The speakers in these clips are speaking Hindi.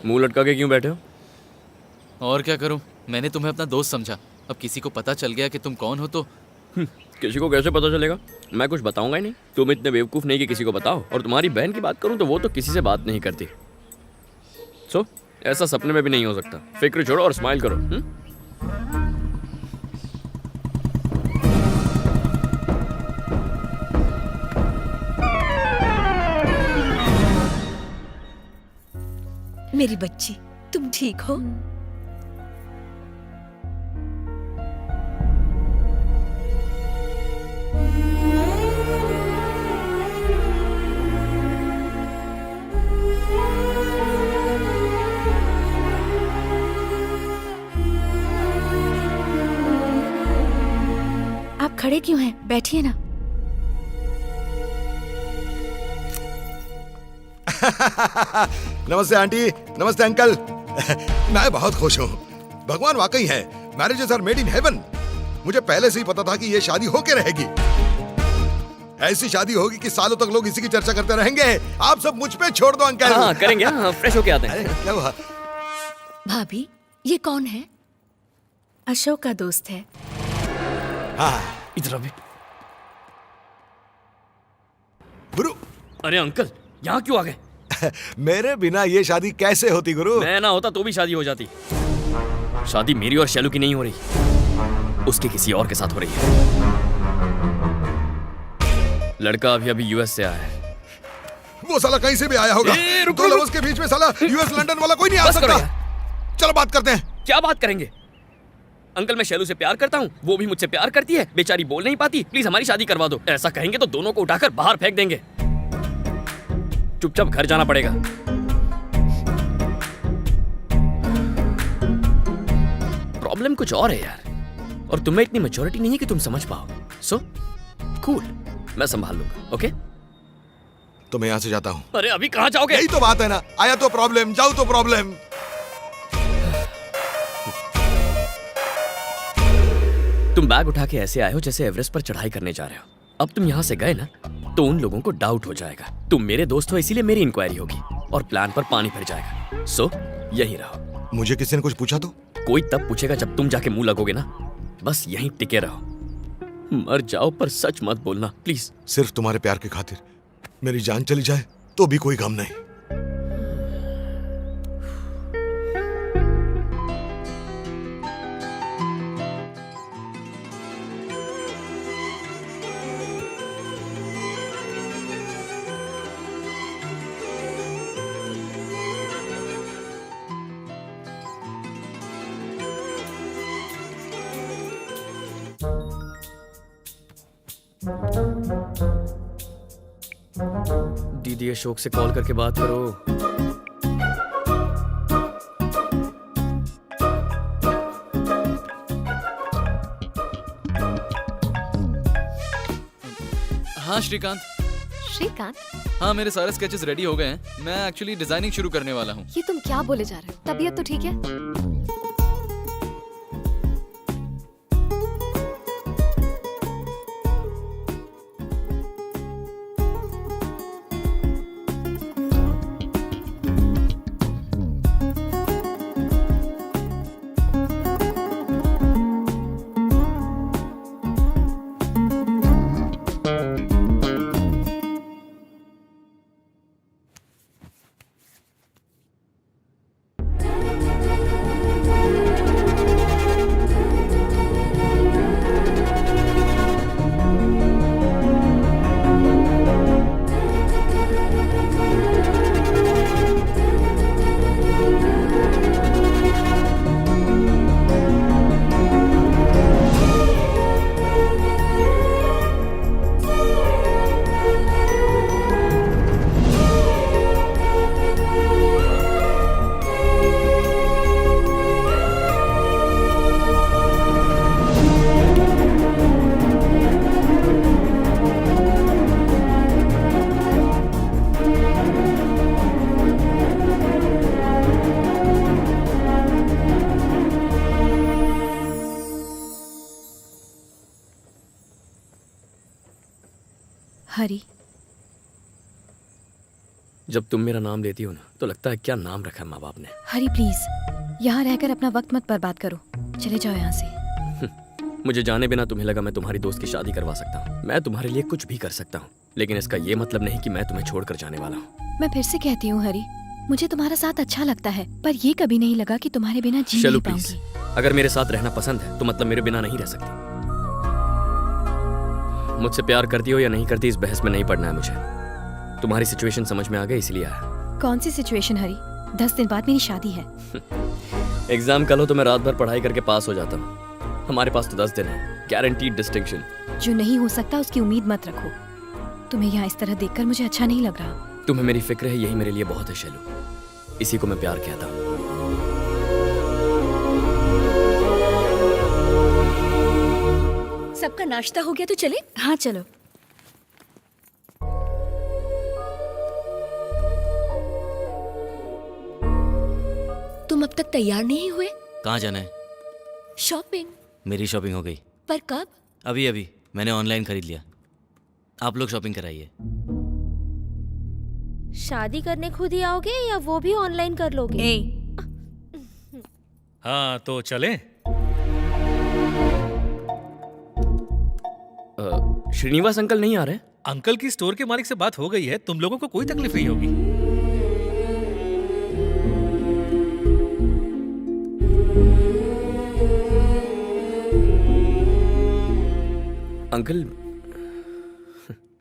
मुंह लटका के क्यों बैठे हो? और क्या करूं, मैंने तुम्हें अपना दोस्त समझा। अब किसी को पता चल गया कि तुम कौन हो तो किसी को कैसे पता चलेगा? मैं कुछ बताऊंगा ही नहीं। तुम इतने बेवकूफ नहीं कि किसी को बताओ। और तुम्हारी बहन की बात करूं तो वो तो किसी से बात नहीं करती। सो ऐसा सपने में भी नहीं हो सकता। फिक्र छोड़ो और स्माइल करो। मेरी बच्ची, तुम ठीक हो? आप खड़े क्यों हैं? बैठिए ना। नमस्ते आंटी, नमस्ते अंकल। मैं बहुत खुश हूँ। भगवान वाकई है। Marriages are made in heaven. मुझे पहले से ही पता था कि ये शादी होके रहेगी। ऐसी शादी होगी कि सालों तक लोग इसी की चर्चा करते रहेंगे। आप सब मुझ पे छोड़ दो अंकल। हाँ करेंगे। हाँ फ्रेश होके आते हैं। क्या हुआ? भाभी, ये कौन है? अशोक का दोस्त है। हाँ इधर अभी। गुरु, अरे अंकल, यहाँ क्यों आ गए? मेरे बिना ये शादी कैसे होती गुरु? मैं ना होता तो भी शादी हो जाती। शादी मेरी और शैलू की नहीं हो रही, उसके किसी और के साथ हो रही है। लड़का अभी अभी यूएस से आया है। वो साला कहीं से भी आया होगा। दो लवर्स के बीच में साला यूएस लंदन वाला कोई नहीं आ बस करो सकता। यार। चलो बात करते हैं। क्या बात करेंगे? अंकल मैं शैलू से प्यार करता हूँ, वो भी मुझसे प्यार करती है। बेचारी बोल नहीं पाती। प्लीज हमारी शादी करवा दो। ऐसा कहेंगे तो दोनों को उठाकर बाहर फेंक देंगे। चुपचाप घर जाना पड़ेगा। प्रॉब्लम कुछ और है यार, और तुम्हें इतनी मैच्योरिटी नहीं है कि तुम समझ पाओ। सो कूल, मैं संभाल लूंगा। ओके? तो मैं यहाँ से जाता हूँ। अरे अभी कहाँ जाओगे? यही तो बात है ना। आया तो प्रॉब्लम, जाओ तो प्रॉब्लम। तुम बैग उठा के ऐसे आए हो जैसे एवरेस्ट पर चढ़ाई करने जा रहे हो। अब तुम यहाँ से गए ना तो उन लोगों को डाउट हो जाएगा। तुम मेरे दोस्त हो इसीलिए मेरी इंक्वायरी होगी और प्लान पर पानी फिर जाएगा। सो यहीं रहो। मुझे किसी ने कुछ पूछा तो? कोई तब पूछेगा जब तुम जाके मुंह लगोगे ना। बस यहीं टिके रहो। मर जाओ पर सच मत बोलना प्लीज। सिर्फ तुम्हारे प्यार की खातिर मेरी जान चली जाए तो भी कोई गम नहीं। दीदी अशोक से कॉल करके बात करो। हाँ श्रीकांत। श्रीकांत, हाँ मेरे सारे स्केचेस रेडी हो गए हैं। मैं एक्चुअली डिजाइनिंग शुरू करने वाला हूँ। ये तुम क्या बोले जा रहे हो? तबीयत तो ठीक है? हरी, जब तुम मेरा नाम लेती हो ना तो लगता है क्या नाम रखा है माँ बाप ने। हरी प्लीज, यहाँ रहकर अपना वक्त मत बर्बाद करो, चले जाओ यहाँ से। मुझे जाने बिना तुम्हें लगा मैं तुम्हारी दोस्त की शादी करवा सकता हूँ। मैं तुम्हारे लिए कुछ भी कर सकता हूँ, लेकिन इसका ये मतलब नहीं कि मैं तुम्हें छोड़कर जाने वाला हूँ। मैं फिर से कहती हूँ हरी, मुझे तुम्हारा साथ अच्छा लगता है, पर ये कभी नहीं लगा कि तुम्हारे बिना जी चलो नहीं प्लीज, पाऊंगी। अगर मेरे साथ रहना पसंद है तो मतलब मेरे बिना नहीं रह सकती। मुझसे प्यार करती हो या नहीं करती इस बहस में नहीं पड़ना है मुझे। तुम्हारी सिचुएशन समझ में आ गई इसलिए आया। कौन सी सिचुएशन हरी? 10 दिन बाद मेरी शादी है। एग्जाम कल हो तो मैं रात भर पढ़ाई करके पास हो जाता हूँ। हमारे पास तो 10 दिन है, गारंटीड डिस्टिंक्शन। जो नहीं हो सकता उसकी उम्मीद मत रखो। तुम्हें यहाँ इस तरह देखकर मुझे अच्छा नहीं लग रहा। तुम्हें मेरी फिक्र है, यही मेरे लिए बहुत है शैलू। इसी को मैं प्यार कहता हूँ। सबका नाश्ता हो गया तो चले। हाँ चलो। तुम अब तक तैयार नहीं हुए? कहाँ जाना है? शॉपिंग। मेरी शॉपिंग हो गई। पर कब? अभी अभी मैंने ऑनलाइन खरीद लिया। आप लोग शॉपिंग कराइए। शादी करने खुद ही आओगे या वो भी ऑनलाइन कर लोगे? हाँ तो चलें। श्रीनिवास अंकल नहीं आ रहे? अंकल की स्टोर के मालिक से बात हो गई है, तुम लोगों को कोई तकलीफ नहीं होगी। अंकल,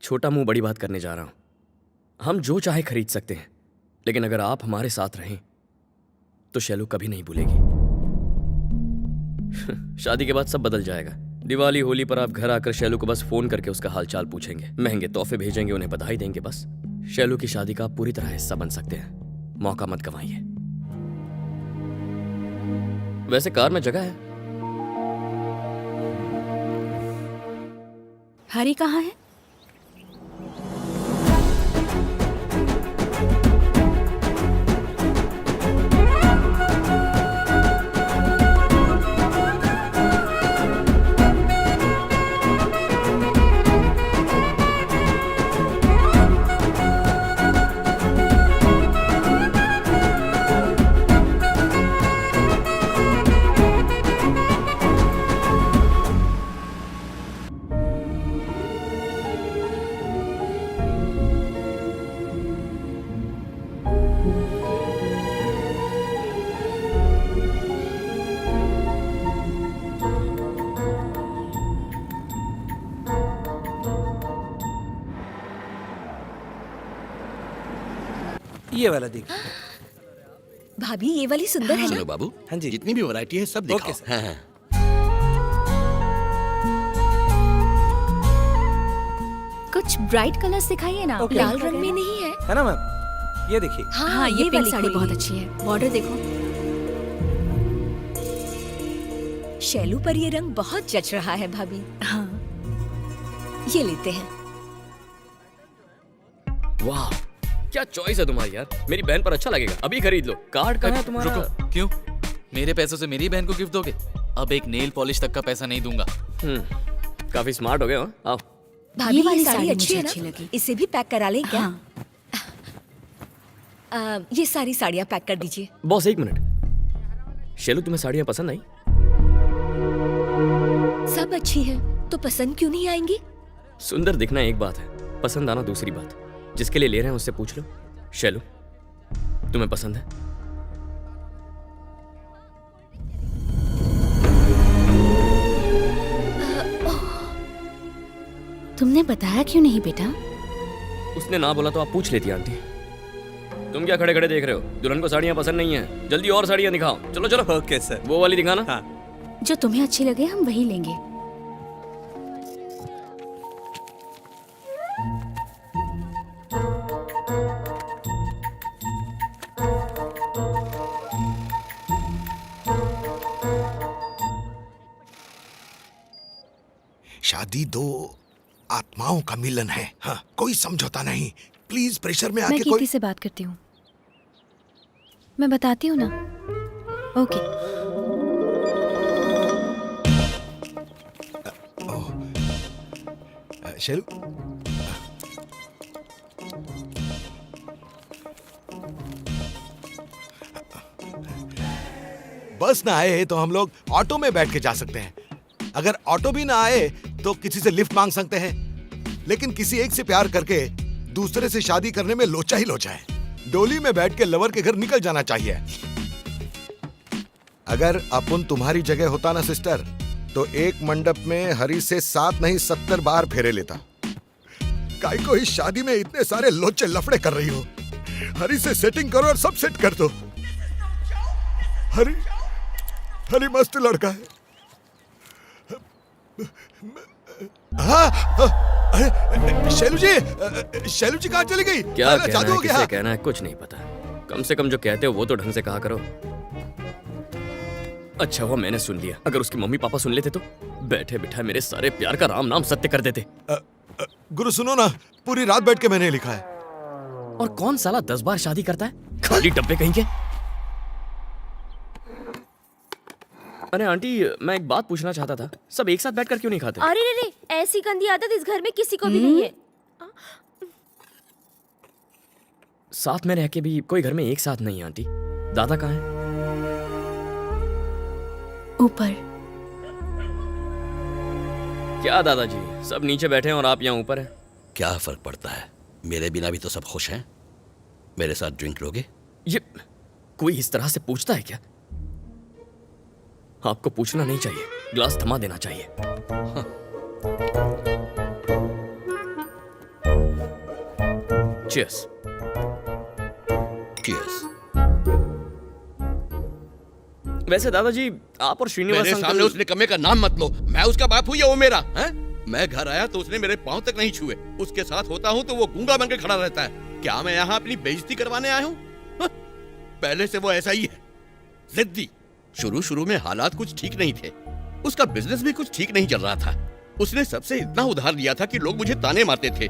छोटा मुंह बड़ी बात करने जा रहा हूं। हम जो चाहे खरीद सकते हैं, लेकिन अगर आप हमारे साथ रहें तो शैलू कभी नहीं भूलेगी। शादी के बाद सब बदल जाएगा। दिवाली होली पर आप घर आकर शैलू को बस फोन करके उसका हालचाल पूछेंगे, महंगे तोहफे भेजेंगे, उन्हें बधाई देंगे। बस शैलू की शादी का आप पूरी तरह हिस्सा बन सकते हैं। मौका मत गंवाइए। वैसे कार में जगह है। हरी कहाँ है? ये वाला देखिए। भाभी ये वाली सुंदर है ना? चलो बाबू, हाँ जी। जितनी भी वैरायटी है सब दिखाओ। Okay sir. हाँ, हाँ। कुछ ब्राइट कलर्स दिखाइए ना। ओके। लाल रंग में नहीं है? है ना मैम? ये देखिए। हाँ, ये ये पिंक वाली साड़ी कोई बहुत है। अच्छी है। बॉर्डर देखो। शैलू पर ये रंग बहुत जच रहा है भाभी। हाँ ये लेते हैं। वाह, क्या चॉइस है तुम्हारी यार। मेरी बहन पर अच्छा लगेगा, अभी खरीद लो। कार्ड कहाँ है तुम्हारा? रुको, क्यों? मेरे पैसों से मेरी बहन को गिफ्ट दोगे? अब एक नेल पॉलिश तक का पैसा नहीं दूंगा। काफी स्मार्ट हो गए हो। आओ। भाभी ये वाली ये साड़ी साड़ी मुझे अच्छी है अच्छी ना? लगी। इसे भी पैक करा लें क्या? हाँ। ये सारी साड़ियाँ पैक कर दीजिए। बॉस एक मिनट, शैलू तुम्हें साड़ियाँ पसंद आई? सब अच्छी हैं, तो पसंद क्यों नहीं आएंगी? सुंदर दिखना एक बात है, पसंद आना दूसरी बात। जिसके लिए ले रहे हैं उससे पूछ लो। शैलू, तुम्हें पसंद है? तुमने बताया क्यों नहीं बेटा? उसने ना बोला तो आप पूछ लेती आंटी। तुम क्या खड़े खड़े देख रहे हो? दुल्हन को साड़ियाँ पसंद नहीं है? जल्दी और साड़ियाँ दिखाओ। चलो चलो। Okay sir. वो वाली दिखाना। हाँ। जो तुम्हें अच्छी लगे हम वही लेंगे। शादी दो आत्माओं का मिलन है। हाँ, कोई समझौता नहीं। प्लीज प्रेशर में मैं आके कीर्ति कोई। से बात करती हूँ, मैं बताती हूँ ना। ओके। शैलू, बस ना आए तो हम लोग ऑटो में बैठ के जा सकते हैं। अगर ऑटो भी ना आए तो किसी से लिफ्ट मांग सकते हैं। लेकिन किसी एक से प्यार करके दूसरे से शादी करने में लोचा ही लोचा है। डोली में बैठ के लवर के घर निकल जाना चाहिए। अगर अपन तुम्हारी जगह होता ना सिस्टर, तो एक मंडप में हरी से 7 नहीं 70 बार फेरे लेता। काई को इस शादी में इतने सारे लोचे लफड़े कर रही हो? हरी से सेटिंग करो और सब सेट कर दो। हरी मस्त लड़का है। हाँ, शैलू जी कहाँ चली गई? क्या कहना जादू है, हो गया? किसे कहना है, कुछ नहीं पता। कम से कम जो कहते हो वो तो ढंग से कहा करो। अच्छा हुआ मैंने सुन लिया, अगर उसकी मम्मी पापा सुन लेते तो बैठे बिठाए मेरे सारे प्यार का राम नाम सत्य कर देते। गुरु सुनो ना, पूरी रात बैठ के मैंने लिखा है। और कौन साला 10 बार शादी करता है? खाली डब्बे कहीं के। अरे आंटी, मैं एक बात पूछना चाहता था, सब एक साथ बैठकर क्यों नहीं खाते? अरे रे रे, ऐसी गंदी आदत इस घर में किसी को भी नहीं है। साथ में रह के भी कोई घर में एक साथ नहीं है। आंटी, दादा कहाँ है? ऊपर। क्या दादाजी, सब नीचे बैठे हैं और आप यहाँ ऊपर हैं? क्या फर्क पड़ता है, मेरे बिना भी तो सब खुश हैं। मेरे साथ ड्रिंक लोगे? ये कोई इस तरह से पूछता है क्या? आपको पूछना नहीं चाहिए, ग्लास थमा देना चाहिए। चीयर्स। चीयर्स। वैसे दादाजी, आप और श्रीनिवास मेरे सामने उस निकम्मे का नाम मत लो। मैं उसका बाप हूँ या वो मेरा है? मैं घर आया तो उसने मेरे पांव तक नहीं छुए। उसके साथ होता हूँ तो वो गूंगा बनकर खड़ा रहता है। क्या मैं यहाँ अपनी बेइज्जती करवाने आया हूँ? पहले से वो ऐसा ही है, जिद्दी। शुरू में हालात कुछ ठीक नहीं थे, उसका बिजनेस भी कुछ ठीक नहीं चल रहा था। उसने सबसे इतना उधार लिया था कि लोग मुझे ताने मारते थे,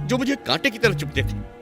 जो मुझे कांटे की तरह चुभते थे।